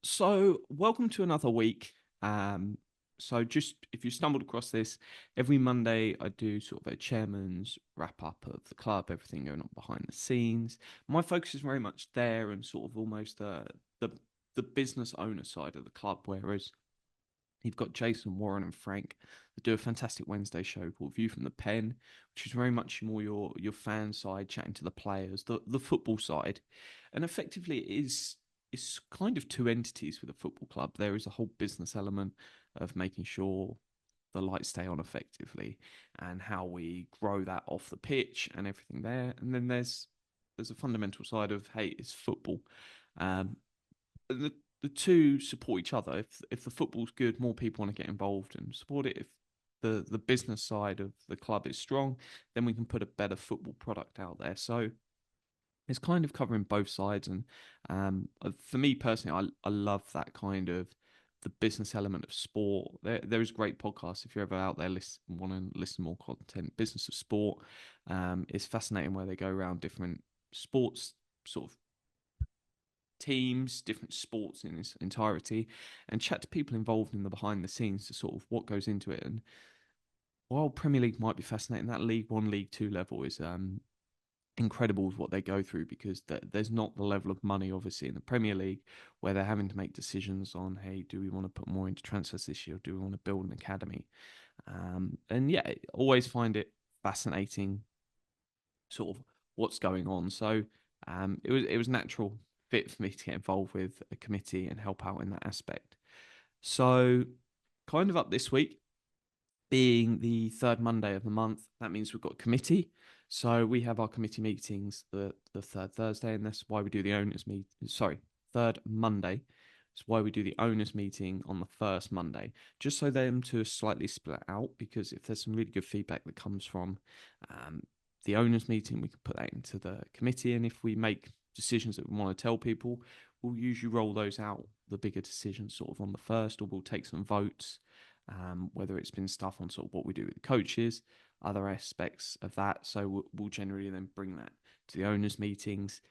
So, welcome to another week. Um, just if you stumbled across this, every Monday I do sort of a chairman's wrap up of the club, everything going on behind the scenes. My focus is very much there and sort of almost the the business owner side of the club, whereas you've got Jason, Warren, and Frank that do a fantastic Wednesday show called View from the Pen, which is very much more your fan side, chatting to the players, the football side, and effectively it is it's kind of two entities with a football club. There is a whole business element of making sure the lights stay on effectively, and how we grow that off the pitch and everything there. And then there's a fundamental side of hey, it's football. Um, the the two support each other. If the football's good, more people want to get involved and support it. If the business side of the club is strong, then we can put a better football product out there. So it's kind of covering both sides. And for me personally, I love that kind of the business element of sport. There is great podcasts if you're ever out there want to listen more content. Business of Sport, it's fascinating where they go around different sports sort of teams, different sports in its entirety, and chat to people involved in the behind the scenes to sort of what goes into it. And while Premier League might be fascinating, that League One, League Two level is incredible with what they go through because there's not the level of money obviously in the Premier League where they're having to make decisions on hey, do we want to put more into transfers this year? Or do we want to build an academy? And yeah, always find it fascinating, sort of what's going on. So it was natural fit for me to get involved with a committee and help out in that aspect. So kind of up this week being the third Monday of the month, that means we've got a committee. So we have our committee meetings the third Thursday, and that's why we do the owners meet. Sorry, third Monday. It's why we do the owners meeting on the first Monday, just so them to slightly split out. Because if there's some really good feedback that comes from um, the owners meeting, we can put that into the committee. And if we make decisions that we want to tell people, we'll usually roll those out, the bigger decisions, sort of on the first, or we'll take some votes, whether it's been stuff on sort of what we do with the coaches, other aspects of that. So we'll generally then bring that to the owners' meetings.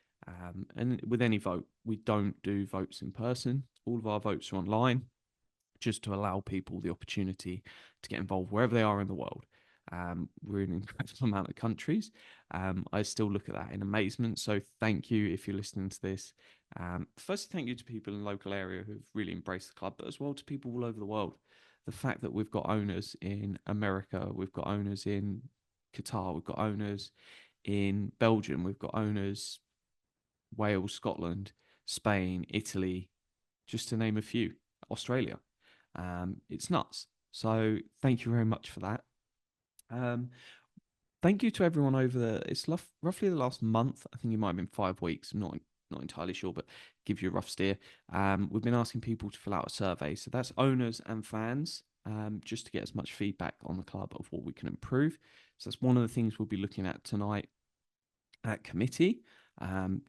And with any vote, we don't do votes in person. All of our votes are online, just to allow people the opportunity to get involved wherever they are in the world. We're in an incredible amount of countries. I still look at that in amazement. So thank you if you're listening to this. Firstly, thank you to people in the local area who've really embraced the club, but as well to people all over the world. The fact that we've got owners in America, we've got owners in Qatar, we've got owners in Belgium, we've got owners Wales, Scotland, Spain, Italy, just to name a few, Australia. It's nuts. So thank you very much for that. Um, Thank you to everyone over the. It's roughly the last month. I think it might have been 5 weeks. I'm not entirely sure, but give you a rough steer. We've been asking people to fill out a survey. So that's owners and fans, just to get as much feedback on the club of what we can improve. So that's one of the things we'll be looking at tonight at committee,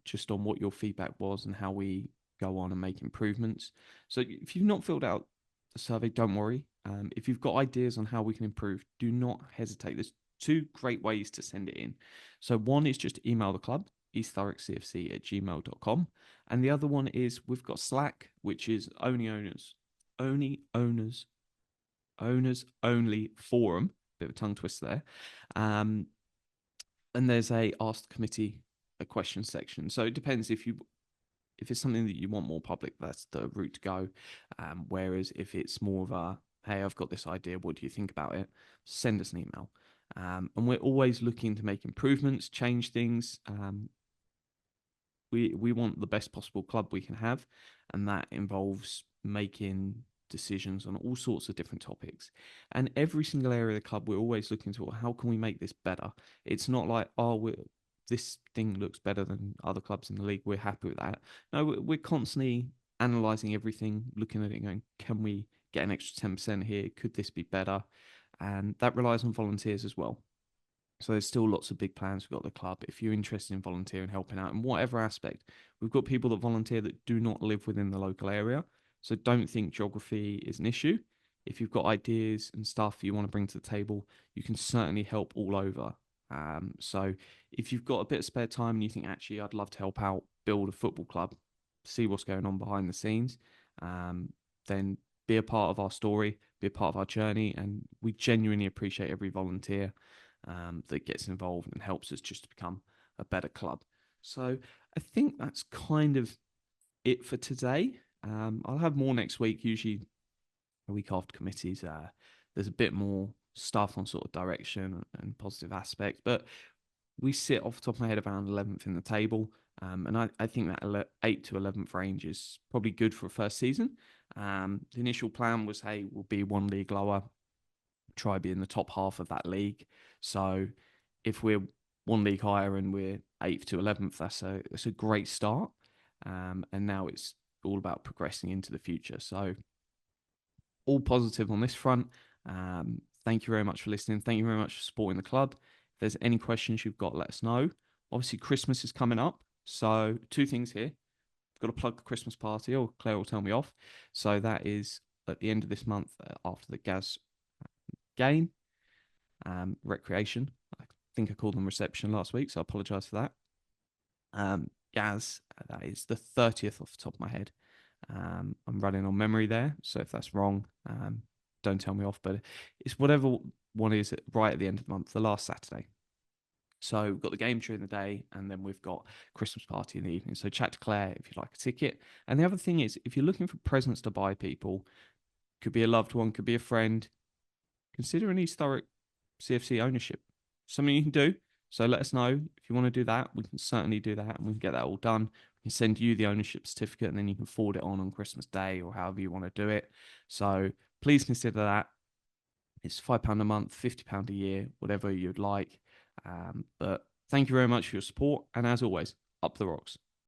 just on what your feedback was and how we go on and make improvements. So if you've not filled out the survey, don't worry. If you've got ideas on how we can improve, do not hesitate. There's two great ways to send it in. So one is just email the club, eastthoroughcfc@gmail.com. And the other one is we've got Slack, which is only owners only forum. Bit of a tongue twist there. Um, and there's a ask committee a question section. So it depends if it's something that you want more public, that's the route to go. Whereas if it's more of a hey, I've got this idea, what do you think about it? Send us an email. And we're always looking to make improvements, change things. We want the best possible club we can have, and that involves making decisions on all sorts of different topics. And every single area of the club, we're always looking to how can we make this better. It's not like this thing looks better than other clubs in the league. We're happy with that. No, we're constantly analysing everything, looking at it, going, can we get an extra 10% here? Could this be better? And that relies on volunteers as well. So there's still lots of big plans we've got at the club. If you're interested in volunteering, helping out in whatever aspect, we've got people that volunteer that do not live within the local area. So don't think geography is an issue. If you've got ideas and stuff you want to bring to the table, you can certainly help all over. So if you've got a bit of spare time and you think, actually, I'd love to help out, build a football club, see what's going on behind the scenes, then be a part of our story, be a part of our journey. And we genuinely appreciate every volunteer that gets involved and helps us just to become a better club. So I think that's kind of it for today. I'll have more next week. Usually a week after committees, there's a bit more stuff on sort of direction and positive aspects. But we sit off the top of my head around 11th in the table. And I think that 8th to 11th range is probably good for a first season. The initial plan was, hey, we'll be one league lower, try be in the top half of that league. So if we're one league higher and we're 8th to 11th, that's a great start. And now it's all about progressing into the future. So all positive on this front. Thank you very much for listening. Thank you very much for supporting the club. If there's any questions you've got, let us know. Obviously, Christmas is coming up. So, two things here. I've got to plug the Christmas party, or Claire will tell me off. So, that is at the end of this month after the Gaz game, recreation. I think I called them reception last week, so I apologise for that. Gaz, that is the 30th off the top of my head. I'm running on memory there, so if that's wrong, don't tell me off. But it's whatever one is right at the end of the month, the last Saturday. So we've got the game during the day, and then we've got Christmas party in the evening. So chat to Claire if you'd like a ticket. And the other thing is, if you're looking for presents to buy people, could be a loved one, could be a friend, consider an historic CFC ownership. Something you can do. So let us know if you want to do that. We can certainly do that, and we can get that all done. We can send you the ownership certificate, and then you can forward it on Christmas Day or however you want to do it. So please consider that. It's £5 a month, £50 a year, whatever you'd like. But thank you very much for your support. And as always, up the rocks.